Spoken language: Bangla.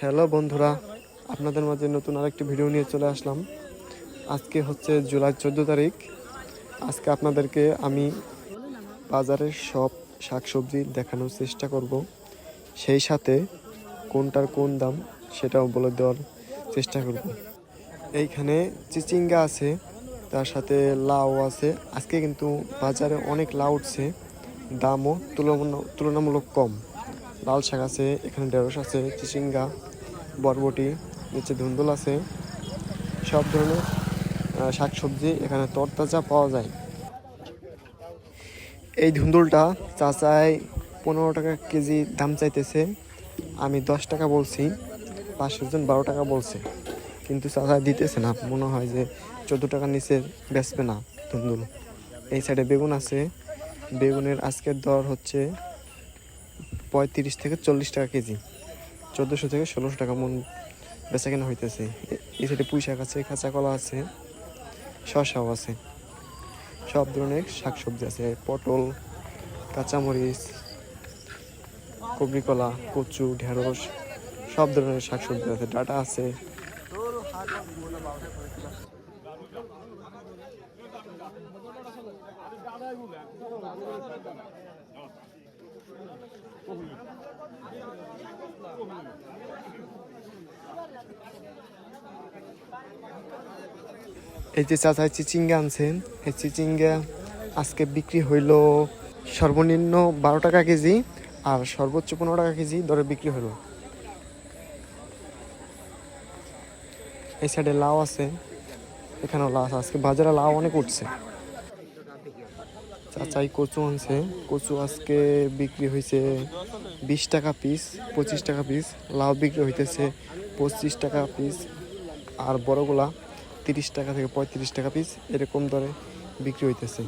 হ্যালো বন্ধুরা, আপনাদের মাঝে নতুন আরেকটি ভিডিও নিয়ে চলে আসলাম। আজকে হচ্ছে জুলাই 14 তারিখ। আজকে আপনাদেরকে আমি বাজারের সব শাকসবজি দেখানোর চেষ্টা করব, সেই সাথে কোনটার কোন দাম সেটাও বলে দেওয়ার চেষ্টা করব। এইখানে চিচিঙ্গা আছে, তার সাথে লাউ আছে। আজকে কিন্তু বাজারে অনেক লাউ উঠছে, দামও তুলনামূলক কম। লাল শাক আছে, এখানে ঢেঁড়স আছে, চিচিঙ্গা, বরবটি, নিচে ধুন্দুল আছে। সব ধরনের শাকসবজি এখানে তরতাজা পাওয়া যায়। এই ধুন্দুলটা চাচাই 15 টাকা কেজি দাম চাইতেছে। আমি 10 টাকা বলছি, পাশের জন 12 টাকা বলছে, কিন্তু চাচা দিতেছে না। মনে হয় যে 14 টাকার নিচে বেচবে না ধুন্দুল। এই সাইডে বেগুন আছে, বেগুনের আজকের দর হচ্ছে 35 থেকে 40 টাকা কেজি, 1400 থেকে 1600 টাকা মন বেচা কেনা হইতেছে। এই সাইডে পুঁই শাক আছে, কাঁচা কলা আছে, শসাও আছে। সব ধরনের শাকসবজি আছে, পটল, কাঁচামরিচ, কলা, কচু, ঢেঁড়স, সব ধরনের শাকসবজি আছে। ডাটা আছে। এই যে চাচা চিচিঙ্গা আনছেন, এই চিচিঙ্গা আজকে বিক্রি হইল সর্বনিম্ন 12 টাকা কেজি আর সর্বোচ্চ 15 টাকা কেজি দরে বিক্রি হলো। এই সাইডে লাউ আছে, এখানেও লাউ আছে। আজকে বাজারে লাউ অনেক উঠছে। চাচাই কচু আনছে, কচু আজকে বিক্রি হয়েছে 20 টাকা পিস, 25 টাকা পিস। লাউ বিক্রি হইতেছে 25 টাকা পিস, আর বড়গুলা 30 টাকা থেকে 35 টাকা পিস, এরকম দরে বিক্রি হইতেছে।